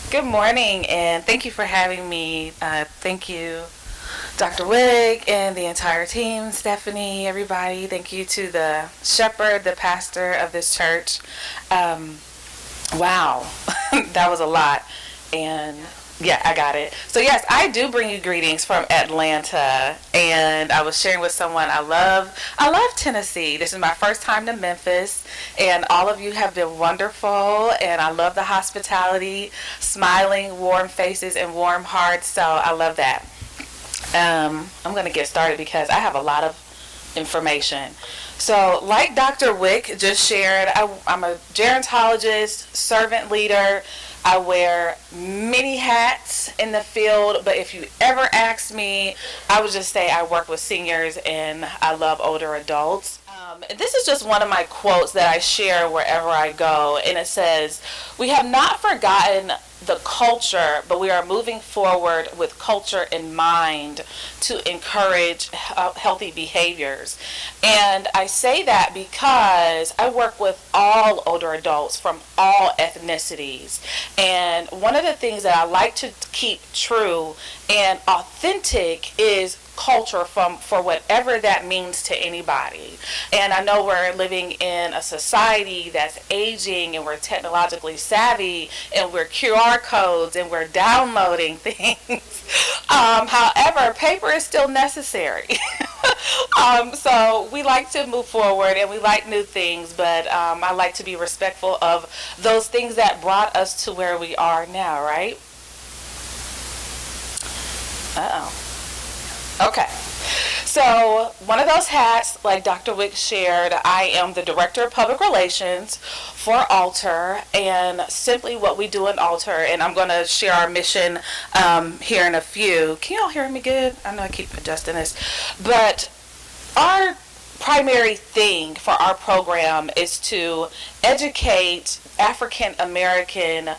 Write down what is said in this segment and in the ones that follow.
Good morning, and thank you for having me. Thank you, Dr. Wig, and the entire team, Stephanie, everybody. Thank you to the shepherd, the pastor of this church. Um, wow, that was a lot. And yeah, I got it. So yes, I do bring you greetings from Atlanta, and I was sharing with someone I love Tennessee. This is my first time to Memphis, and all of you have been wonderful, and I love the hospitality, smiling, warm faces, and warm hearts. So I love that. I'm going to get started because I have a lot of information. So, like Dr. Wick just shared, I'm a gerontologist, servant leader. I wear many hats in the field, but if you ever ask me, I would just say I work with seniors and I love older adults. This is just one of my quotes that I share wherever I go, and it says, "We have not forgotten the culture, but we are moving forward with culture in mind to encourage healthy behaviors." And I say that because I work with all older adults from all ethnicities. And one of the things that I like to keep true and authentic is culture from for whatever that means to anybody. And I know we're living in a society that's aging and we're technologically savvy and we're QR codes and we're downloading things. However, paper is still necessary. So we like to move forward and we like new things, but I like to be respectful of those things that brought us to where we are now, right? Uh-oh. Okay. So, one of those hats, like Dr. Wick shared, I am the Director of Public Relations for Alter, and simply what we do in Alter, and I'm going to share our mission here in a few. Can you all hear me good? I know I keep adjusting this. But our primary thing for our program is to educate African American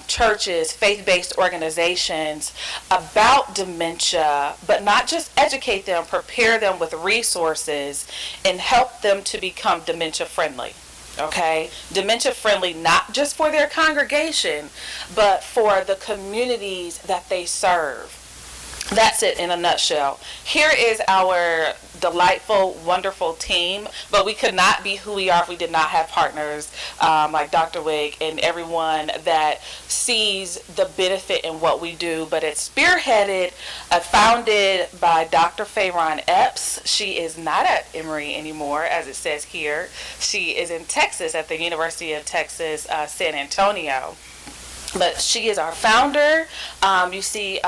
churches, faith-based organizations about dementia, but not just educate them, prepare them with resources and help them to become dementia friendly. Okay, dementia friendly not just for their congregation, but for the communities that they serve. That's it in a nutshell. Here is our delightful, wonderful team, but we could not be who we are if we did not have partners like Dr. Wig and everyone that sees the benefit in what we do. But it's spearheaded, founded by Dr. Fayron Epps. She is not at Emory anymore, as it says here. She is in Texas at the University of Texas, San Antonio. But she is our founder. You see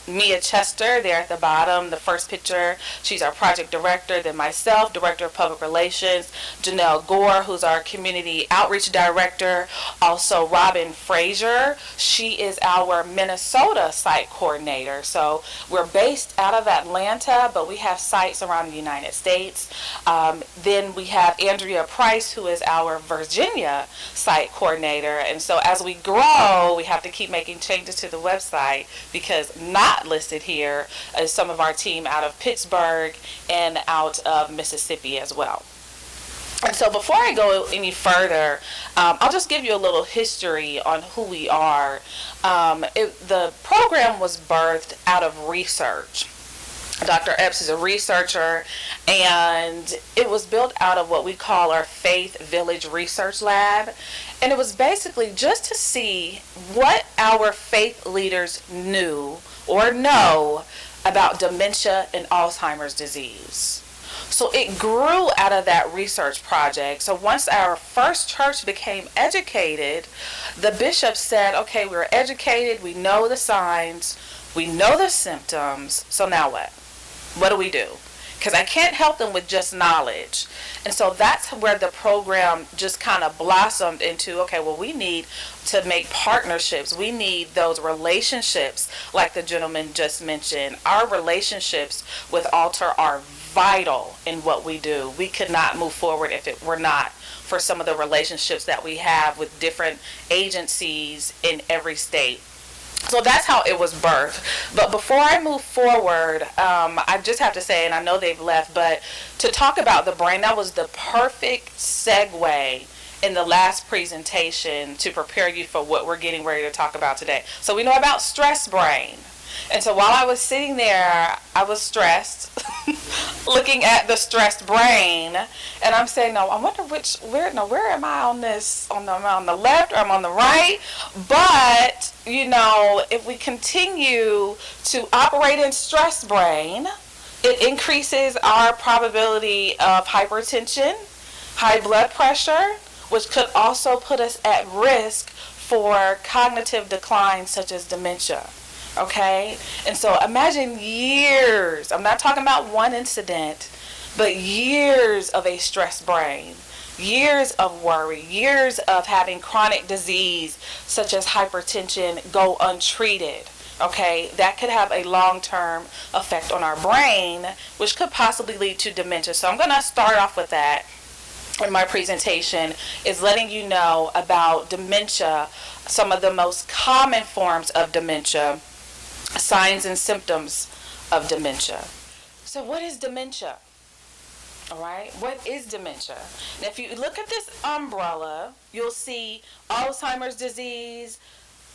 Mia Chester there at the bottom, the first picture. She's our project director. Then myself, director of public relations. Janelle Gore, who's our community outreach director. Also Robin Frazier. She is our Minnesota site coordinator. So we're based out of Atlanta, but we have sites around the United States. Then we have Andrea Price, who is our Virginia site coordinator. And so as we grow, we have to keep making changes to the website because not listed here is some of our team out of Pittsburgh and out of Mississippi as well. And so before I go any further, I'll just give you a little history on who we are. The program was birthed out of research. Dr. Epps is a researcher, and it was built out of what we call our Faith Village Research Lab. And it was basically just to see what our faith leaders knew or know about dementia and Alzheimer's disease. So it grew out of that research project. So once our first church became educated, the bishop said, okay, we're educated, we know the signs, we know the symptoms, so now what? What do we do? Because I can't help them with just knowledge. And so that's where the program just kind of blossomed into, okay, well, we need to make partnerships. We need those relationships like the gentleman just mentioned. Our relationships with Alter are vital in what we do. We could not move forward if it were not for some of the relationships that we have with different agencies in every state. So that's how it was birthed. But before I move forward, I just have to say, and I know they've left, but to talk about the brain, that was the perfect segue in the last presentation to prepare you for what we're getting ready to talk about today. So we know about stress brain. And so while I was sitting there, I was stressed, looking at the stressed brain, and I'm saying, no, I wonder where am I on this? Am I on the left or am I on the right? But, if we continue to operate in stress brain, it increases our probability of hypertension, high blood pressure, which could also put us at risk for cognitive decline such as dementia. Okay? And so imagine years, I'm not talking about one incident, but years of a stressed brain, years of worry, years of having chronic disease such as hypertension go untreated. Okay, that could have a long-term effect on our brain, which could possibly lead to dementia. So I'm going to start off with that in my presentation, is letting you know about dementia, some of the most common forms of dementia, signs and symptoms of dementia. So what is dementia? All right, what is dementia? Now, if you look at this umbrella, you'll see Alzheimer's disease,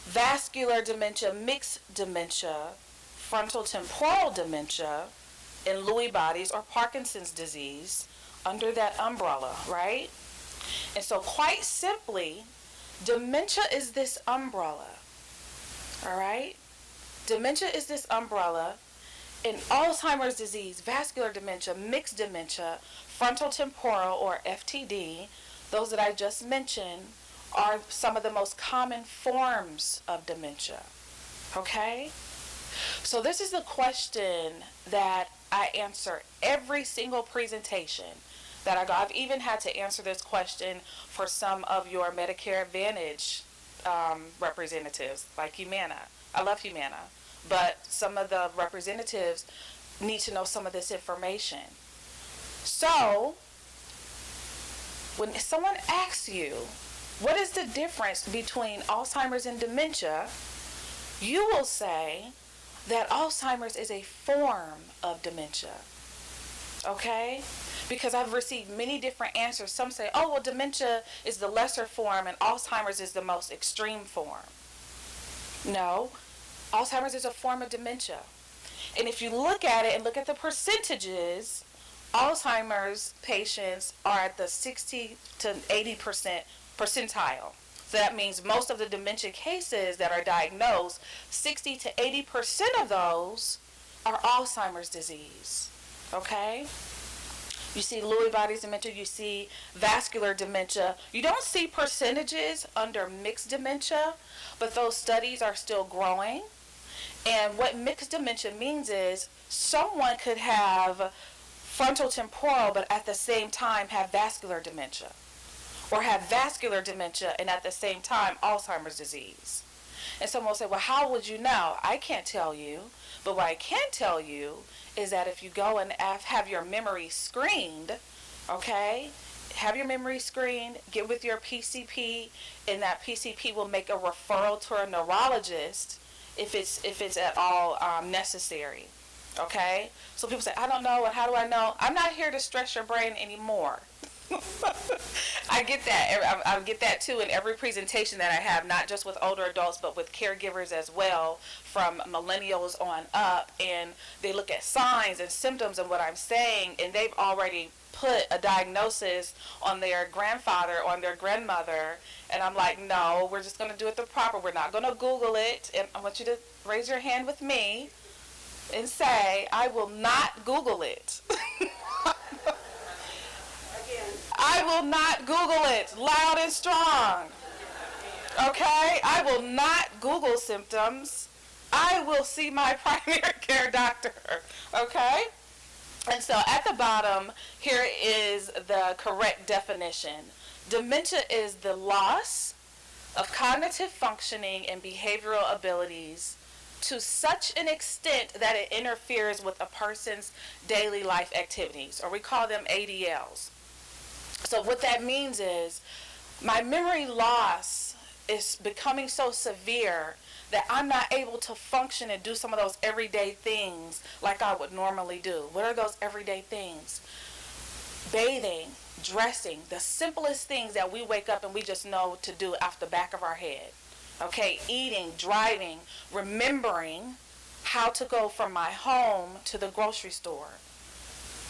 vascular dementia, mixed dementia, frontotemporal dementia, and Lewy bodies or Parkinson's disease under that umbrella, right? And so quite simply, dementia is this umbrella, all right? Dementia is this umbrella. In Alzheimer's disease, vascular dementia, mixed dementia, frontotemporal or FTD, those that I just mentioned, are some of the most common forms of dementia. Okay? So this is the question that I answer every single presentation that I go. I've even had to answer this question for some of your Medicare Advantage representatives, like Humana. I love Humana. But some of the representatives need to know some of this information. So, when someone asks you, what is the difference between Alzheimer's and dementia? You will say that Alzheimer's is a form of dementia. Okay? Because I've received many different answers. Some say, oh, well, dementia is the lesser form and Alzheimer's is the most extreme form. No, Alzheimer's is a form of dementia. And if you look at it and look at the percentages, Alzheimer's patients are at the 60 to 80% percentile. So that means most of the dementia cases that are diagnosed, 60 to 80% of those are Alzheimer's disease. Okay? You see Lewy bodies dementia, you see vascular dementia. You don't see percentages under mixed dementia, but those studies are still growing. And what mixed dementia means is someone could have frontotemporal but at the same time have vascular dementia, or have vascular dementia and at the same time Alzheimer's disease. And someone will say, well, how would you know? I can't tell you, but what I can tell you is that if you go and have your memory screened, okay, have your memory screened, get with your PCP, and that PCP will make a referral to a neurologist if it's at all necessary. Okay? So people say, I don't know, and how do I know? I'm not here to stress your brain anymore. I get that. I get that too in every presentation that I have, not just with older adults, but with caregivers as well, from millennials on up. And they look at signs and symptoms and what I'm saying, and they've already put a diagnosis on their grandfather or on their grandmother. And I'm like, no, we're just going to do it the proper. We're not going to Google it. And I want you to raise your hand with me and say, I will not Google it. I will not Google it loud and strong. Okay? I will not Google symptoms. I will see my primary care doctor. Okay? And so at the bottom, here is the correct definition. Dementia is the loss of cognitive functioning and behavioral abilities to such an extent that it interferes with a person's daily life activities, or we call them ADLs. So what that means is my memory loss is becoming so severe that I'm not able to function and do some of those everyday things like I would normally do. What are those everyday things? Bathing, dressing, the simplest things that we wake up and we just know to do off the back of our head. Okay, eating, driving, remembering how to go from my home to the grocery store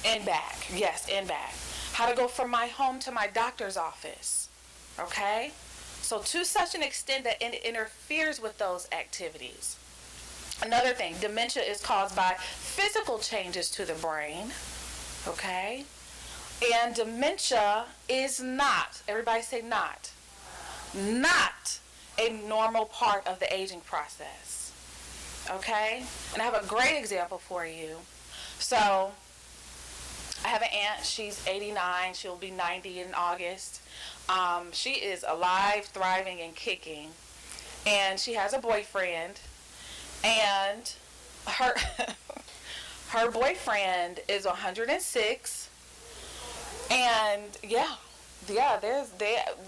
and back. Yes, and back. How to go from my home to my doctor's office. Okay? So to such an extent that it interferes with those activities. Another thing, dementia is caused by physical changes to the brain. Okay? And dementia is not, everybody say not a normal part of the aging process. Okay? And I have a great example for you. So, I have an aunt, she's 89, she'll be 90 in August. She is alive, thriving, and kicking. And she has a boyfriend. And her her boyfriend is 106. And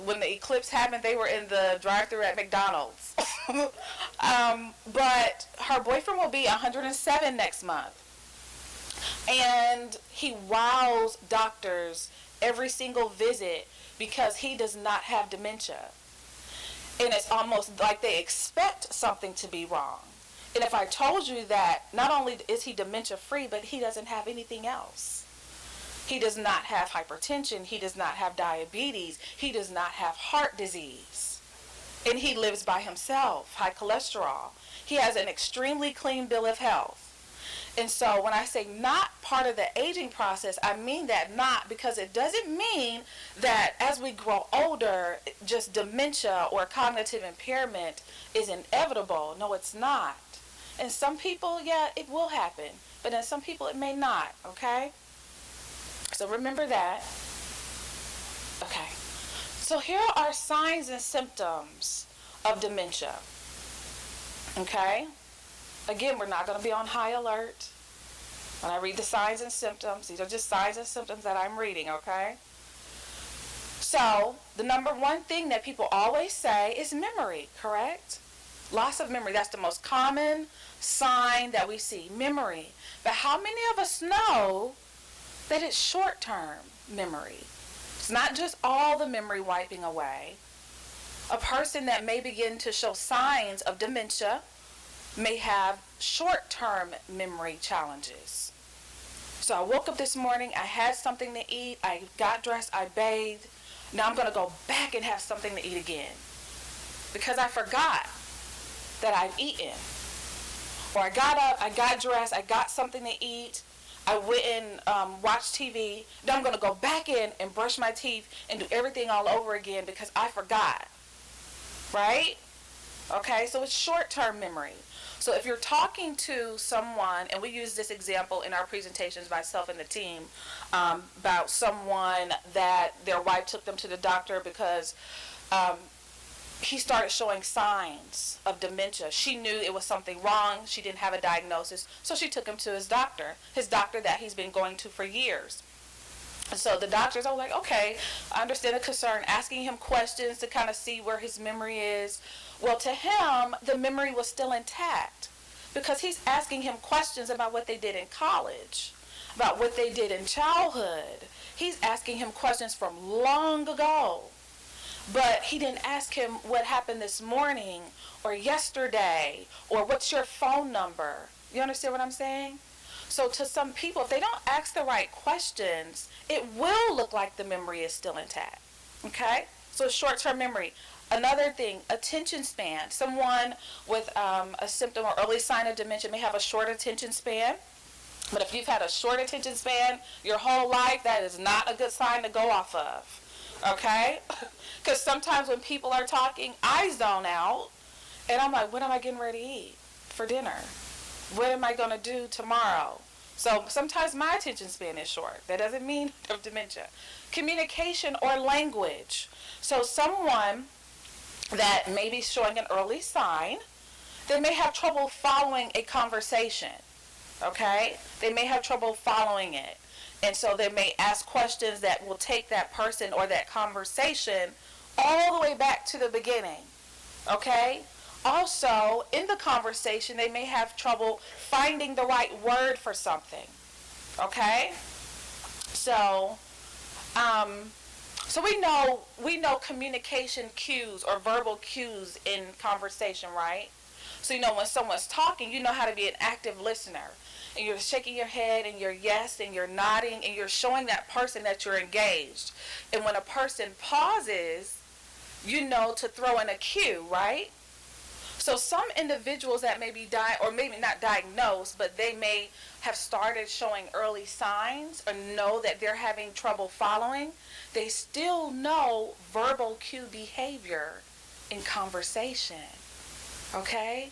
when the eclipse happened, they were in the drive-thru at McDonald's. But her boyfriend will be 107 next month. And he wows doctors every single visit because he does not have dementia. And it's almost like they expect something to be wrong. And if I told you that not only is he dementia free, but he doesn't have anything else. He does not have hypertension. He does not have diabetes. He does not have heart disease. And he lives by himself, high cholesterol. He has an extremely clean bill of health. And so when I say not part of the aging process, I mean that not because it doesn't mean that as we grow older, just dementia or cognitive impairment is inevitable. No, it's not. And some people, yeah, it will happen. But in some people, it may not, okay? So remember that. Okay. So here are signs and symptoms of dementia. Okay? Again, we're not going to be on high alert. When I read the signs and symptoms, these are just signs and symptoms that I'm reading, okay? So, the number one thing that people always say is memory, correct? Loss of memory. That's the most common sign that we see, memory. But how many of us know that it's short-term memory? It's not just all the memory wiping away. A person that may begin to show signs of dementia may have short-term memory challenges. So I woke up this morning, I had something to eat, I got dressed, I bathed. Now I'm going to go back and have something to eat again. Because I forgot that I've eaten. Or I got up, I got dressed, I got something to eat, I went and watched TV. Now I'm going to go back in and brush my teeth and do everything all over again because I forgot. Right? Okay, so it's short-term memory. So if you're talking to someone, and we use this example in our presentations, myself and the team, about someone that their wife took them to the doctor because he started showing signs of dementia. She knew it was something wrong. She didn't have a diagnosis, so she took him to his doctor that he's been going to for years. And so the doctors are like, okay, I understand the concern, asking him questions to kind of see where his memory is. Well, to him, the memory was still intact because he's asking him questions about what they did in college, about what they did in childhood. He's asking him questions from long ago. But he didn't ask him what happened this morning or yesterday or what's your phone number. You understand what I'm saying? So to some people, if they don't ask the right questions, it will look like the memory is still intact. Okay? So short-term memory. Another thing, attention span. Someone with a symptom or early sign of dementia may have a short attention span. But if you've had a short attention span your whole life, that is not a good sign to go off of. Okay? Because sometimes when people are talking, I zone out. And I'm like, what am I getting ready to eat for dinner? What am I going to do tomorrow? So sometimes my attention span is short. That doesn't mean of dementia. Communication or language. So someone that may be showing an early sign, they may have trouble following a conversation. Okay? They may have trouble following it. And so they may ask questions that will take that person or that conversation all the way back to the beginning. Okay? Also, in the conversation, they may have trouble finding the right word for something. Okay? So, So we know communication cues or verbal cues in conversation, right? So when someone's talking, you know how to be an active listener. And you're shaking your head and you're yes and you're nodding and you're showing that person that you're engaged. And when a person pauses, you know to throw in a cue, right? So some individuals that may be or maybe not diagnosed, but they may have started showing early signs or know that they're having trouble following, they still know verbal cue behavior in conversation. Okay?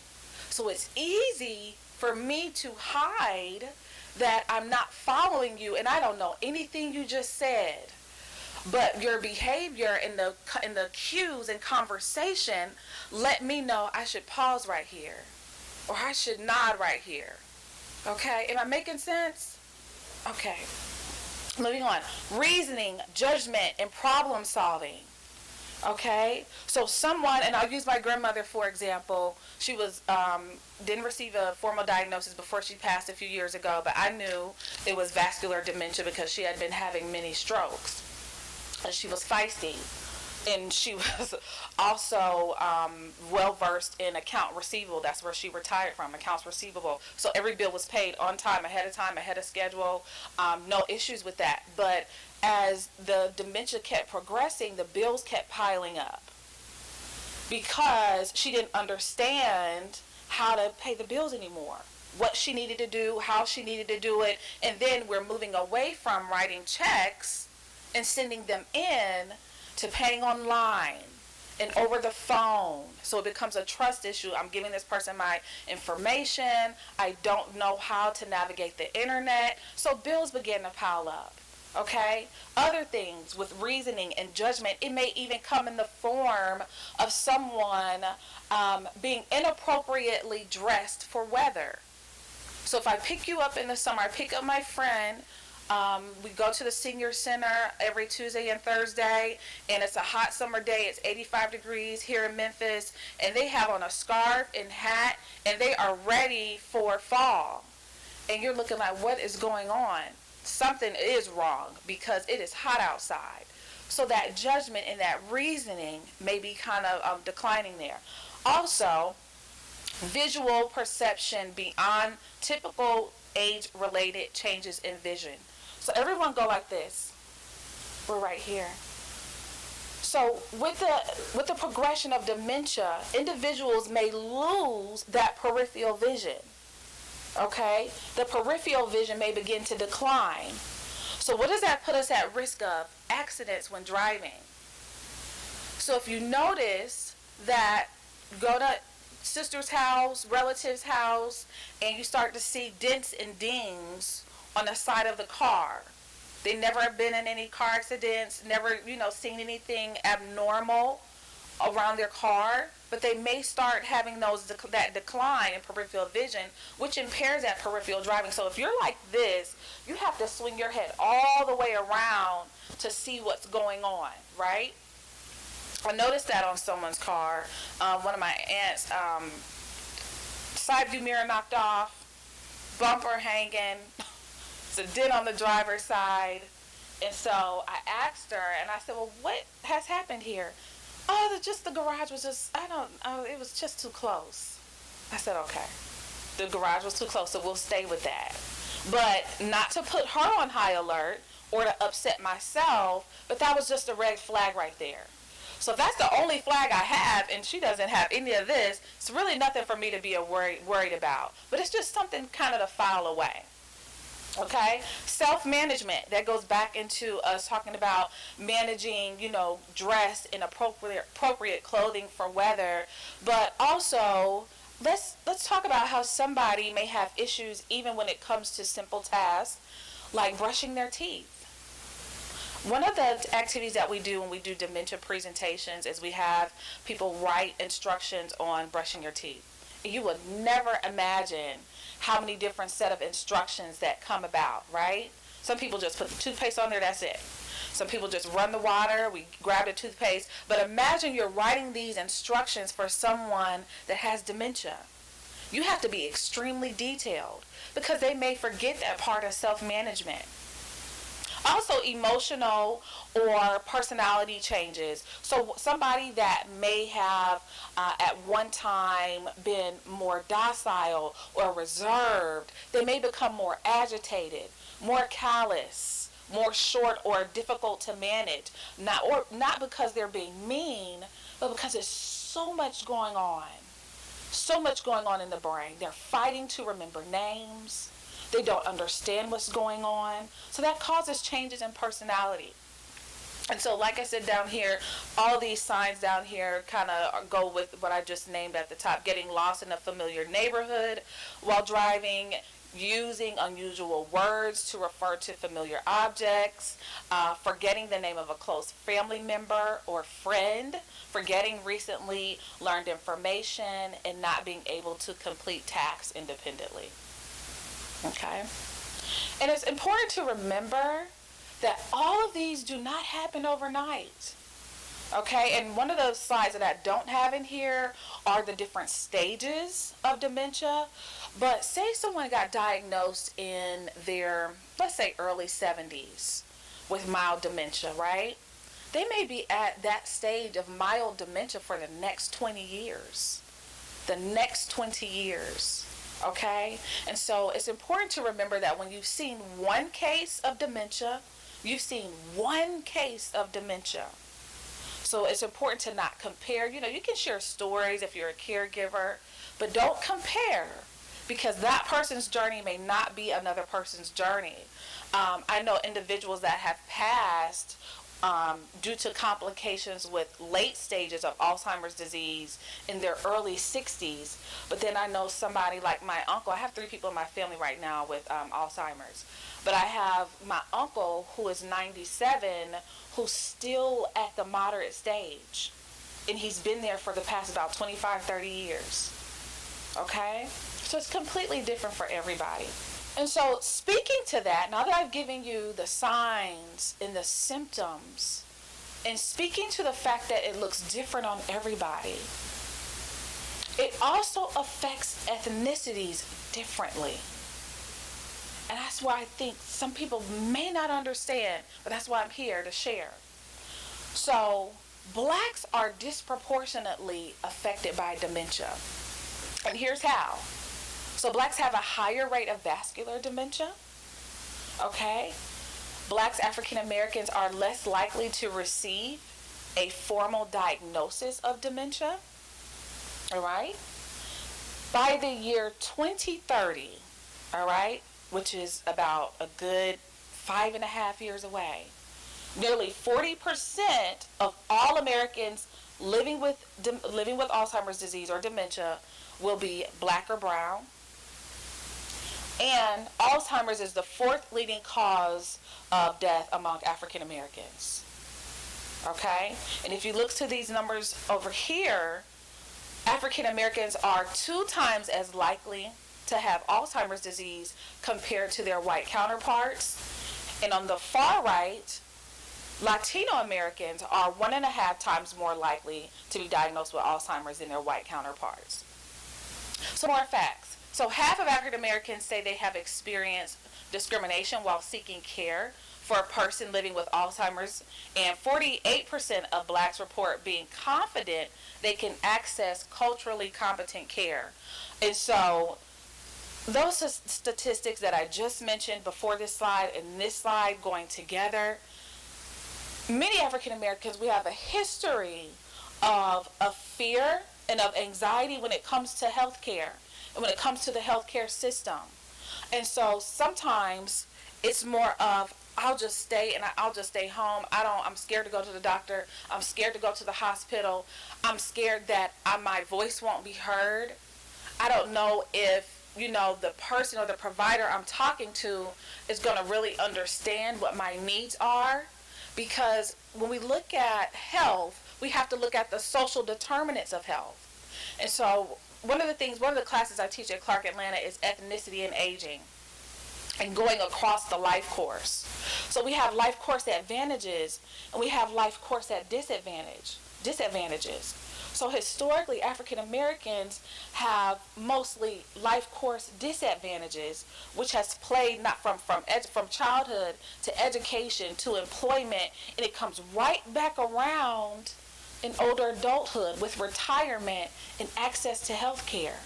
So it's easy for me to hide that I'm not following you and I don't know anything you just said. But your behavior in the cues and conversation let me know I should pause right here. Or I should nod right here. Okay? Am I making sense? Okay. Moving on. Reasoning, judgment, and problem solving. Okay? So someone, and I'll use my grandmother for example, she was didn't receive a formal diagnosis before she passed a few years ago, but I knew it was vascular dementia because she had been having many strokes. And she was feisty, and she was also well versed in account receivable. That's where she retired from, accounts receivable. So every bill was paid on time, ahead of schedule. No issues with that. But as the dementia kept progressing, the bills kept piling up because she didn't understand how to pay the bills anymore. What she needed to do, how she needed to do it, and then we're moving away from writing checks and sending them in to paying online and over the phone. So it becomes a trust issue. I'm giving this person my information. I don't know how to navigate the internet. So bills begin to pile up. Okay? Other things with reasoning and judgment, it may even come in the form of someone being inappropriately dressed for weather. So if I pick you up in the summer, I pick up my friend, we go to the senior center every Tuesday and Thursday, and it's a hot summer day. It's 85 degrees here in Memphis, and they have on a scarf and hat, and they are ready for fall. And you're looking like, what is going on? Something is wrong because it is hot outside. So that judgment and that reasoning may be kind of declining there. Also, visual perception beyond typical age-related changes in vision. So everyone go like this. We're right here. So with the progression of dementia, individuals may lose that peripheral vision. Okay? The peripheral vision may begin to decline. So what does that put us at risk of? Accidents when driving. So if you notice that, go to sister's house, relative's house, and you start to see dents and dings on the side of the car. They never have been in any car accidents, never, seen anything abnormal around their car, but they may start having that decline in peripheral vision, which impairs that peripheral driving. So if you're like this, you have to swing your head all the way around to see what's going on, right? I noticed that on someone's car. One of my aunts, side view mirror knocked off, bumper hanging, it's a dent on the driver's side. And so I asked her, and I said, well, what has happened here? Oh, the garage was just, it was just too close. I said, okay. The garage was too close, so we'll stay with that. But not to put her on high alert or to upset myself, but that was just a red flag right there. So if that's the only flag I have and she doesn't have any of this, it's really nothing for me to be worried about. But it's just something kind of to file away. Okay? Self-management. That goes back into us talking about managing, dress in appropriate clothing for weather. But also, let's talk about how somebody may have issues even when it comes to simple tasks like brushing their teeth. One of the activities that we do when we do dementia presentations is we have people write instructions on brushing your teeth. And you would never imagine how many different set of instructions that come about, right? Some people just put the toothpaste on there, that's it. Some people just run the water, we grab the toothpaste. But imagine you're writing these instructions for someone that has dementia. You have to be extremely detailed because they may forget that part of self-management. Also, emotional or personality changes. So somebody that may have at one time been more docile or reserved, they may become more agitated, more callous, more short or difficult to manage. Not because they're being mean, but because there's so much going on. So much going on in the brain. They're fighting to remember names. They don't understand what's going on. So that causes changes in personality. And so, like I said down here, all these signs down here kind of go with what I just named at the top. Getting lost in a familiar neighborhood while driving, using unusual words to refer to familiar objects, forgetting the name of a close family member or friend, forgetting recently learned information, and not being able to complete tasks independently. Okay? And it's important to remember that all of these do not happen overnight. Okay, and one of those slides that I don't have in here are the different stages of dementia. But say someone got diagnosed in their, let's say, early 70s with mild dementia, right? They may be at that stage of mild dementia for the next 20 years. The next 20 years. Okay? And so it's important to remember that when you've seen one case of dementia, you've seen one case of dementia. So it's important to not compare. You know, you can share stories if you're a caregiver, but don't compare, because that person's journey may not be another person's journey. I know individuals that have passed due to complications with late stages of Alzheimer's disease in their early 60s. But then I know somebody like my uncle. I have 3 people in my family right now with Alzheimer's. But I have my uncle who is 97, who's still at the moderate stage. And he's been there for the past about 25, 30 years. Okay? So it's completely different for everybody. And so speaking to that, now that I've given you the signs and the symptoms, and speaking to the fact that it looks different on everybody, it also affects ethnicities differently. And that's why I think some people may not understand, but that's why I'm here to share. So, blacks are disproportionately affected by dementia. And here's how. So blacks have a higher rate of vascular dementia. Okay? Blacks, African Americans are less likely to receive a formal diagnosis of dementia. Alright? By the year 2030, alright, which is about a good 5.5 years away, nearly 40% of all Americans living with Alzheimer's disease or dementia will be black or brown. And Alzheimer's is the 4th leading cause of death among African Americans. Okay? And if you look to these numbers over here, African Americans are 2 times as likely to have Alzheimer's disease compared to their white counterparts. And on the far right, Latino Americans are 1.5 times more likely to be diagnosed with Alzheimer's than their white counterparts. Some more facts. So half of African Americans say they have experienced discrimination while seeking care for a person living with Alzheimer's, and 48% of blacks report being confident they can access culturally competent care. And so those statistics that I just mentioned before this slide and this slide going together, many African Americans, we have a history of fear and of anxiety when it comes to health care and when it comes to the healthcare system. And so sometimes it's more of, I'll just stay home. I'm scared to go to the doctor. I'm scared to go to the hospital. I'm scared that my voice won't be heard. I don't know if, the person or the provider I'm talking to is going to really understand what my needs are. Because when we look at health, we have to look at the social determinants of health. And so one of the classes I teach at Clark Atlanta is ethnicity and aging, and going across the life course. So we have life course advantages and we have life course at disadvantages. So historically, African Americans have mostly life course disadvantages, which has played not from childhood to education to employment, and it comes right back around in older adulthood with retirement and access to health care.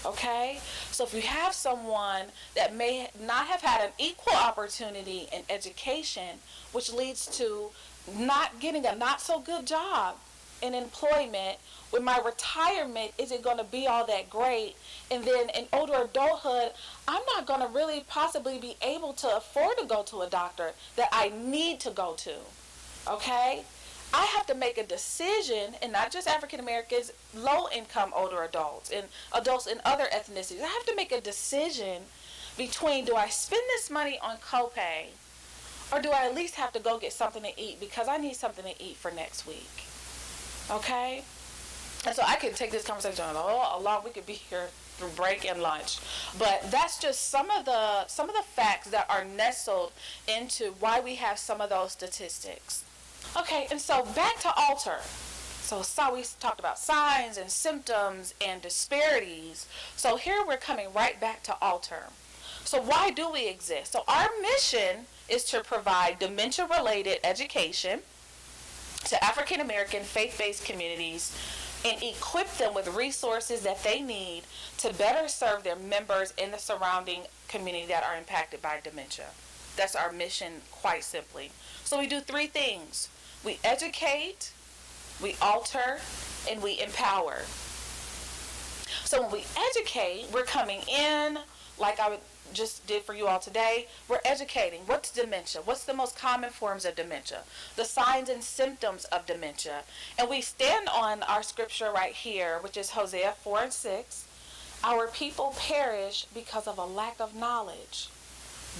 Okay? So if you have someone that may not have had an equal opportunity in education, which leads to not getting a not so good job in employment, when my retirement isn't going to be all that great, and then in older adulthood, I'm not going to really possibly be able to afford to go to a doctor that I need to go to. Okay? I have to make a decision, and not just African Americans, low income older adults and adults in other ethnicities. I have to make a decision between, do I spend this money on copay, or do I at least have to go get something to eat because I need something to eat for next week? Okay? And so I could take this conversation on a long. We could be here through break and lunch, but that's just some of the facts that are nestled into why we have some of those statistics. Okay, and so back to alter. So we talked about signs and symptoms and disparities. So here we're coming right back to alter. So why do we exist? So our mission is to provide dementia-related education to African American faith-based communities and equip them with resources that they need to better serve their members in the surrounding community that are impacted by dementia. That's our mission, quite simply. So we do three things. We educate, we alter, and we empower. So when we educate, we're coming in, like I just did for you all today, we're educating. What's dementia? What's the most common forms of dementia? The signs and symptoms of dementia. And we stand on our scripture right here, which is Hosea 4:6. Our people perish because of a lack of knowledge.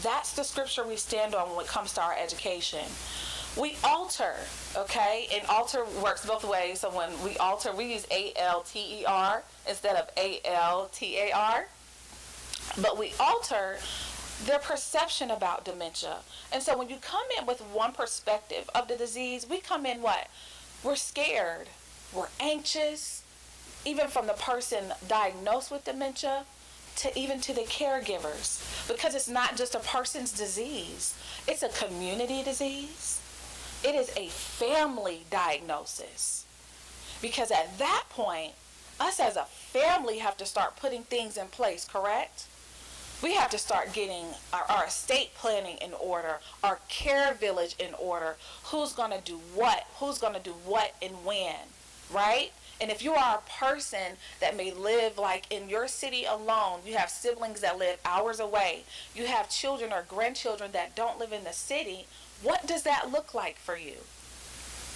That's the scripture we stand on when it comes to our education. We alter, okay? And alter works both ways. So when we alter, we use ALTER instead of ALTAR. But we alter their perception about dementia. And so when you come in with one perspective of the disease, we come in what? We're scared. We're anxious. Even from the person diagnosed with dementia to even to the caregivers. Because it's not just a person's disease. It's a community disease. It is a family diagnosis. Because at that point, us as a family have to start putting things in place, correct? We have to start getting our estate planning in order, our care village in order. Who's going to do what? Who's going to do what and when, right? And if you are a person that may live like in your city alone, you have siblings that live hours away, you have children or grandchildren that don't live in the city, what does that look like for you?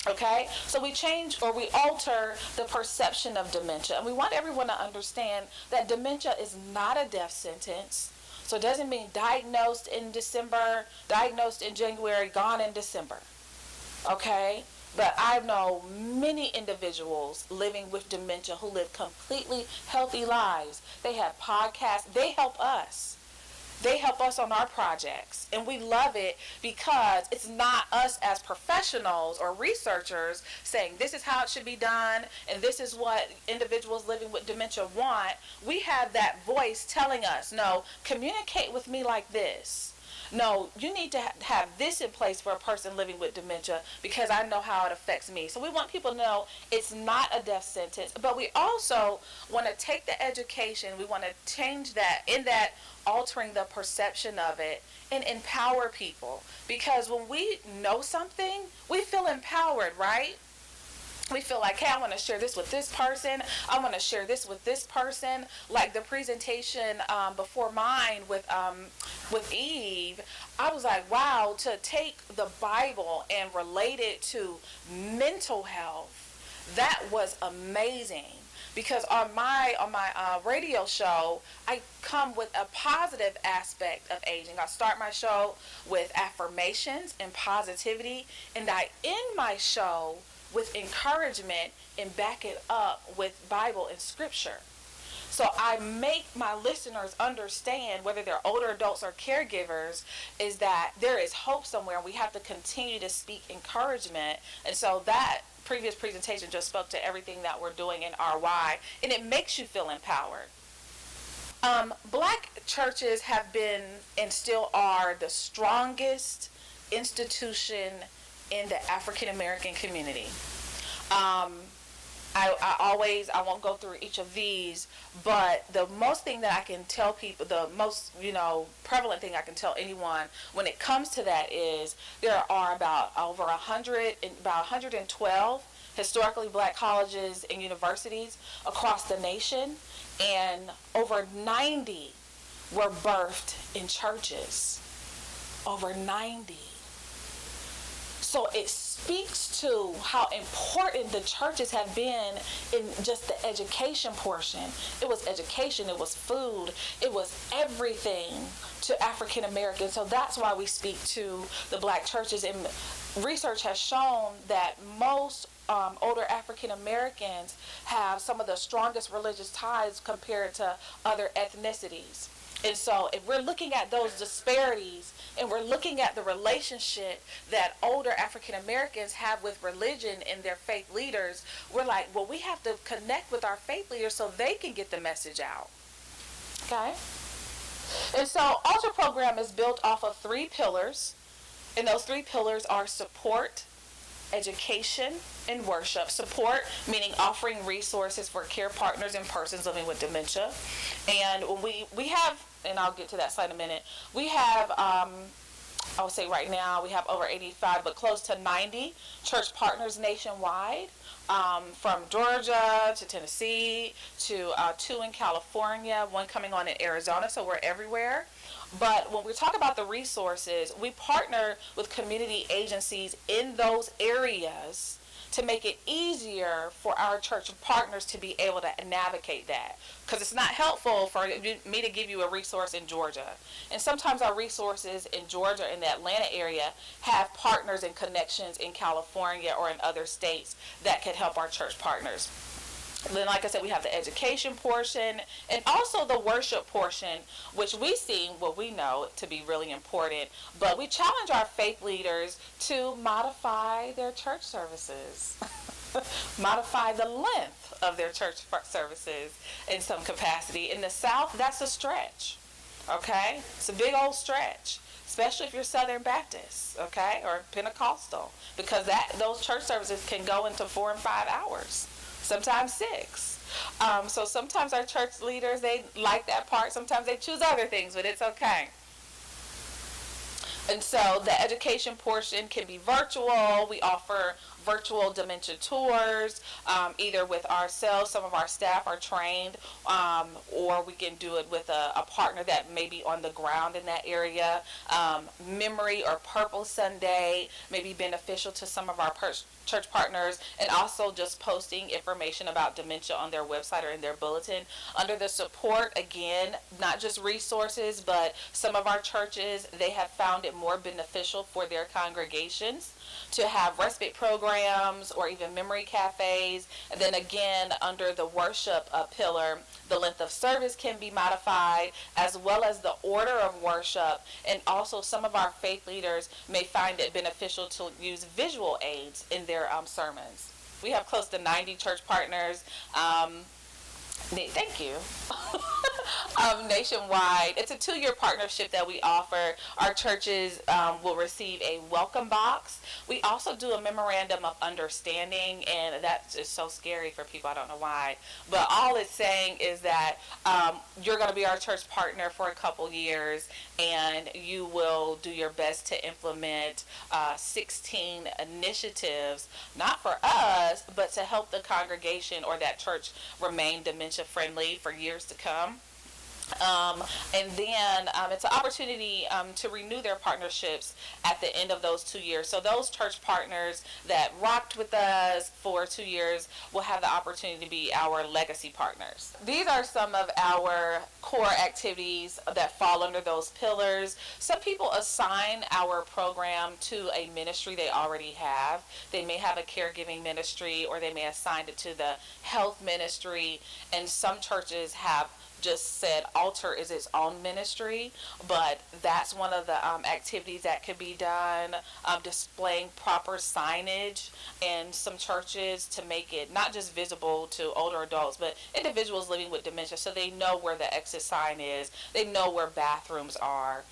Okay, so we change or we alter the perception of dementia. And we want everyone to understand that dementia is not a death sentence. So it doesn't mean diagnosed in December, diagnosed in January, gone in December. Okay, but I know many individuals living with dementia who live completely healthy lives. They have podcasts. They help us. They help us on our projects, and we love it because it's not us as professionals or researchers saying this is how it should be done and this is what individuals living with dementia want. We have that voice telling us, no, communicate with me like this. No, you need to have this in place for a person living with dementia because I know how it affects me. So we want people to know it's not a death sentence, but we also want to take the education, we want to change that, in that altering the perception of it, and empower people. Because when we know something, we feel empowered, right? We feel like, hey, I want to share this with this person. I want to share this with this person. Like the presentation before mine with Eve, I was like, wow, to take the Bible and relate it to mental health, that was amazing. Because on my radio show, I come with a positive aspect of aging. I start my show with affirmations and positivity, and I end my show with encouragement and back it up with Bible and scripture. So I make my listeners understand, whether they're older adults or caregivers, is that there is hope somewhere. We have to continue to speak encouragement. And so that previous presentation just spoke to everything that we're doing in RY, and it makes you feel empowered. Black churches have been and still are the strongest institution in the African American community. I won't go through each of these, but the most thing that I can tell people, the most, prevalent thing I can tell anyone when it comes to that is there are about 112 historically black colleges and universities across the nation, and over 90 were birthed in churches. Over 90. So it speaks to how important the churches have been in just the education portion. It was education, it was food, it was everything to African Americans. So that's why we speak to the black churches. And research has shown that most older African Americans have some of the strongest religious ties compared to other ethnicities. And so if we're looking at those disparities and we're looking at the relationship that older African Americans have with religion and their faith leaders, we're like, well, we have to connect with our faith leaders so they can get the message out. Okay? And so Altar program is built off of 3 pillars. And those 3 pillars are support, education, and worship. Support meaning offering resources for care partners and persons living with dementia. And we have, and I'll get to that slide in a minute, we have I would say right now we have over 85 but close to 90 church partners nationwide, from Georgia to Tennessee to 2 in California, 1 coming on in Arizona, so we're everywhere. But when we talk about the resources, we partner with community agencies in those areas to make it easier for our church partners to be able to navigate that. Because it's not helpful for me to give you a resource in Georgia. And sometimes our resources in Georgia, in the Atlanta area, have partners and connections in California or in other states that could help our church partners. Then, like I said, we have the education portion and also the worship portion, which we know to be really important. But we challenge our faith leaders to modify their church services, modify the length of their church services in some capacity. In the South, that's a stretch. Okay? It's a big old stretch, especially if you're Southern Baptist, okay, or Pentecostal, because those church services can go into 4 and 5 hours. Sometimes 6. So sometimes our church leaders, they like that part. Sometimes they choose other things, but it's okay. And so the education portion can be virtual. We offer virtual dementia tours, either with ourselves, some of our staff are trained, or we can do it with a partner that may be on the ground in that area. Memory or Purple Sunday may be beneficial to some of our church partners, and also just posting information about dementia on their website or in their bulletin. Under the support, again, not just resources, but some of our churches, they have found it more beneficial for their congregations to have respite programs or even memory cafes. And then again, under the worship pillar, the length of service can be modified, as well as the order of worship. And also some of our faith leaders may find it beneficial to use visual aids in their sermons. We have close to 90 church partners. Thank you. Nationwide. It's a 2-year partnership that we offer. Our churches will receive a welcome box. We also do a memorandum of understanding, and that's just so scary for people. I don't know why. But all it's saying is that you're going to be our church partner for a couple years, and you will do your best to implement 16 initiatives, not for us, but to help the congregation or that church remain dementia friendly for years to come. And then it's an opportunity to renew their partnerships at the end of those 2 years. So those church partners that rocked with us for 2 years will have the opportunity to be our legacy partners. These are some of our core activities that fall under those pillars. Some people assign our program to a ministry they already have. They may have a caregiving ministry, or they may assign it to the health ministry, and some churches have just said altar is its own ministry, but that's one of the activities that could be done. Displaying proper signage in some churches to make it not just visible to older adults, but individuals living with dementia, so they know where the exit sign is, they know where bathrooms are.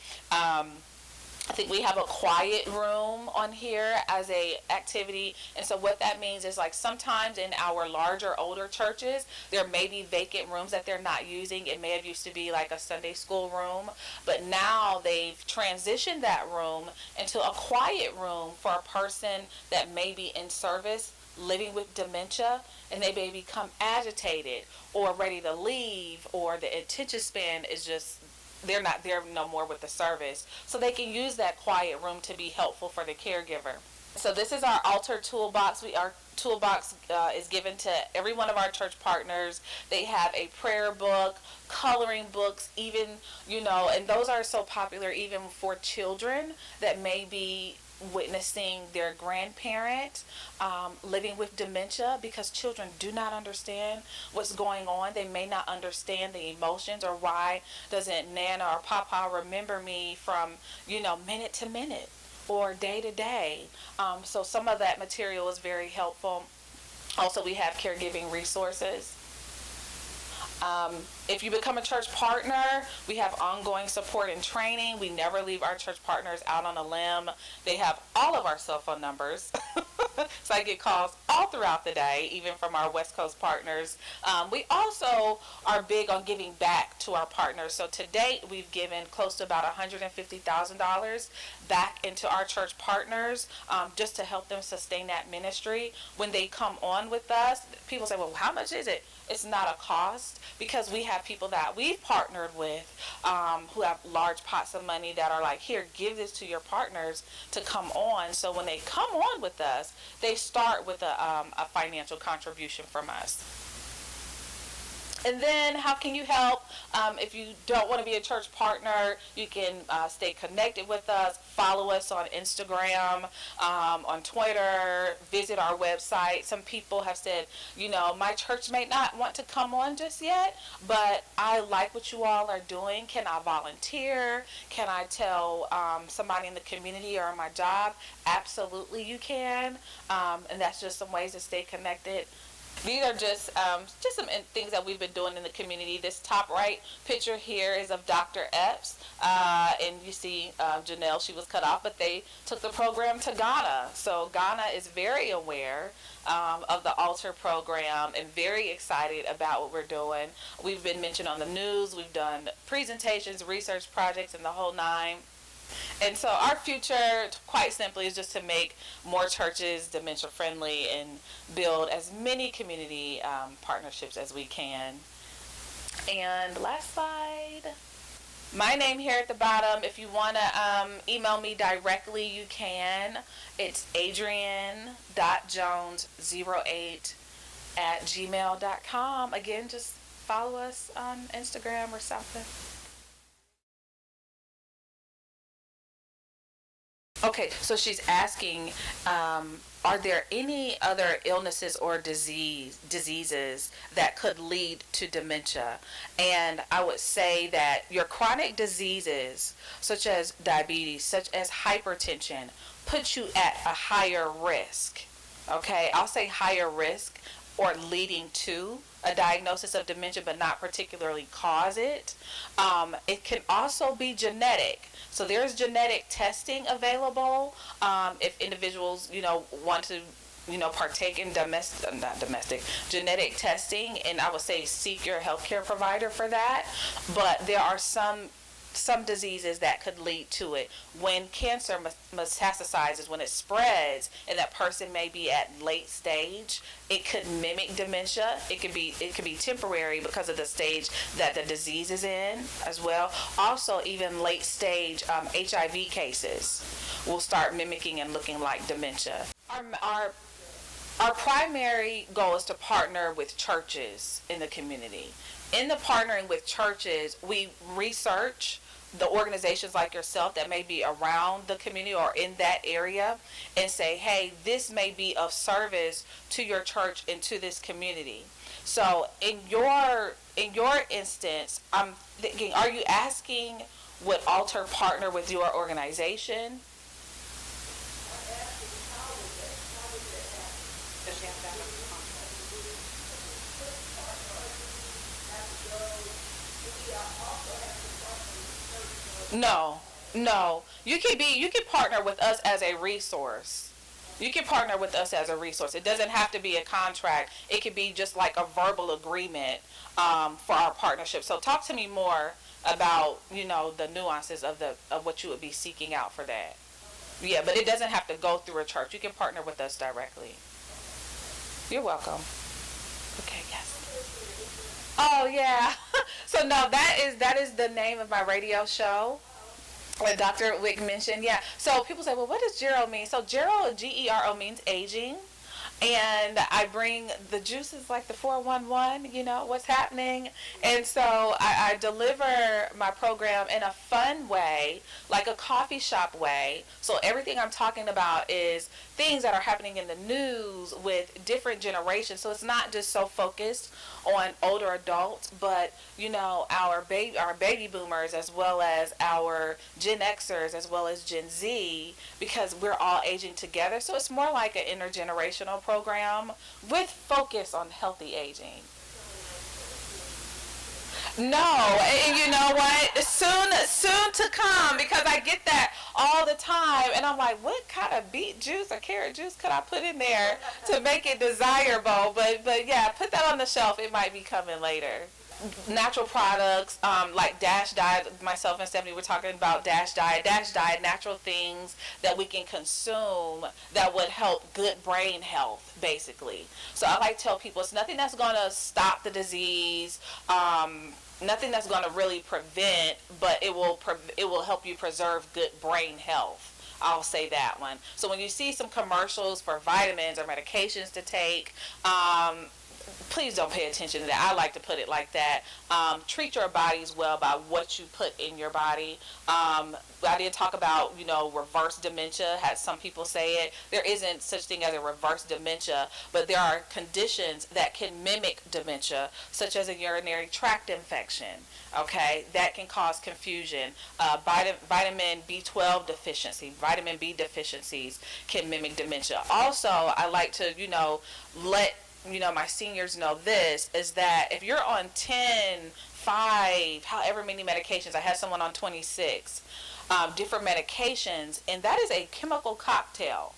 I think we have a quiet room on here as a activity, and so what that means is, like, sometimes in our larger older churches there may be vacant rooms that they're not using. It may have used to be like a Sunday school room, but now they've transitioned that room into a quiet room for a person that may be in service living with dementia, and they may become agitated or ready to leave, or the attention span is just, they're not there no more with the service, so they can use that quiet room to be helpful for the caregiver. So this is our altar toolbox. Our toolbox is given to every one of our church partners. They have a prayer book, coloring books, even, and those are so popular even for children that may be witnessing their grandparent living with dementia, because children do not understand what's going on. They may not understand the emotions, or why doesn't Nana or Papa remember me from minute to minute or day to day. So some of that material is very helpful. Also, we have caregiving resources. If you become a church partner, we have ongoing support and training. We never leave our church partners out on a limb. They have all of our cell phone numbers. So I get calls all throughout the day, even from our West Coast partners. We also are big on giving back to our partners. So to date, we've given close to about $150,000 back into our church partners, just to help them sustain that ministry. When they come on with us, people say, well, how much is it? It's not a cost, because we have people that we've partnered with who have large pots of money that are like, here, give this to your partners to come on. So when they come on with us, they start with a financial contribution from us. And then how can you help? If you don't want to be a church partner, you can stay connected with us. Follow us on Instagram, on Twitter, visit our website. Some people have said, my church may not want to come on just yet, but I like what you all are doing. Can I volunteer? Can I tell somebody in the community or my job? Absolutely you can. And that's just some ways to stay connected. These are just some things that we've been doing in the community. This top right picture here is of Dr. Epps, and you see Janelle, she was cut off, but they took the program to Ghana. So Ghana is very aware of the Altar program and very excited about what we're doing. We've been mentioned on the news. We've done presentations, research projects, and the whole nine. And so our future, quite simply, is just to make more churches dementia friendly and build as many community partnerships as we can. And last slide. My name here at the bottom. If you want to email me directly, you can. It's adrianne.jones08@gmail.com. Again, just follow us on Instagram or something. Okay, so she's asking, are there any other illnesses or diseases that could lead to dementia? And I would say that your chronic diseases, such as diabetes, such as hypertension, put you at a higher risk. Okay, I'll say higher risk, or leading to a diagnosis of dementia, but not particularly cause it. It can also be genetic. So there's genetic testing available if individuals, want to, partake in genetic testing, and I would say seek your healthcare provider for that. But there are some diseases that could lead to it. When cancer metastasizes, when it spreads, and that person may be at late stage, it could mimic dementia. It could be temporary because of the stage that the disease is in as well. Also, even late stage HIV cases will start mimicking and looking like dementia. Our primary goal is to partner with churches in the community. In the partnering with churches, we research the organizations like yourself that may be around the community or in that area, and say, hey, this may be of service to your church and to this community. So in your instance, I'm thinking, are you asking would Alter partner with your organization? No, no. You can partner with us as a resource. You can partner with us as a resource. It doesn't have to be a contract. It could be just like a verbal agreement for our partnership. So talk to me more about the nuances of what you would be seeking out for that. Yeah, but it doesn't have to go through a church. You can partner with us directly. You're welcome. Okay, yes. Oh yeah. So no, that is the name of my radio show. What Dr. Wick mentioned, yeah. So people say, well, what does Gero mean? So Gero, Gero means aging. And I bring the juices like the 411, what's happening. And so I deliver my program in a fun way, like a coffee shop way. So everything I'm talking about is things that are happening in the news with different generations. So it's not just so focused on older adults, but our baby boomers, as well as our Gen Xers, as well as Gen Z, because we're all aging together. So it's more like an intergenerational program with focus on healthy aging. No, and you know what? Soon to come, because I get that all the time, and I'm like, what kind of beet juice or carrot juice could I put in there to make it desirable? But yeah, put that on the shelf. It might be coming later. Natural products, like Dash Diet. Myself and Stephanie were talking about Dash Diet. Dash Diet, natural things that we can consume that would help good brain health, basically. So I like to tell people it's nothing that's going to stop the disease, nothing that's going to really prevent, but it will help you preserve good brain health. I'll say that one. So when you see some commercials for vitamins or medications to take, please don't pay attention to that. I like to put it like that. Treat your bodies well by what you put in your body. I did talk about, reverse dementia. Had some people say it. There isn't such thing as a reverse dementia, but there are conditions that can mimic dementia, such as a urinary tract infection. Okay, that can cause confusion. Vitamin B12 deficiency, vitamin B deficiencies can mimic dementia. Also, I like to, let my seniors know this, is that if you're on 10, 5, however many medications, I had someone on 26 different medications, and that is a chemical cocktail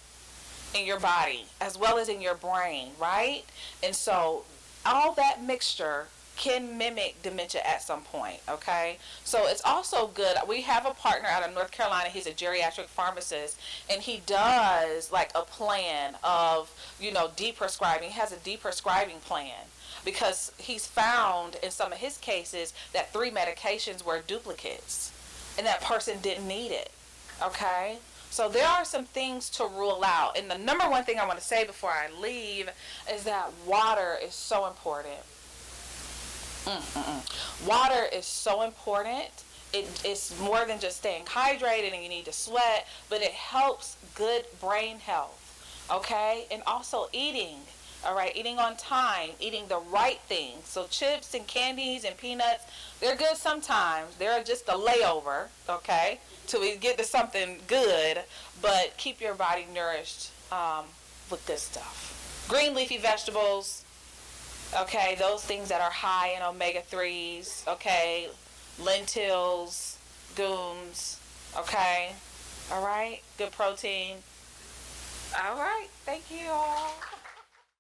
in your body as well as in your brain, right? And so all that mixture can mimic dementia at some point, okay? So it's also good. We have a partner out of North Carolina. He's a geriatric pharmacist, and he does like a plan of, deprescribing. He has a deprescribing plan because he's found in some of his cases that 3 medications were duplicates and that person didn't need it, okay? So there are some things to rule out. And the number one thing I want to say before I leave is that water is so important. Water is so important. It's more than just staying hydrated and you need to sweat, but it helps good brain health, okay? And also eating, all right? Eating on time, eating the right things. So chips and candies and peanuts, they're good sometimes. They're just a layover, okay, till we get to something good, but keep your body nourished with this stuff. Green leafy vegetables, okay, those things that are high in omega-3s, okay, lentils, legumes, okay, all right, good protein. All right, thank you all.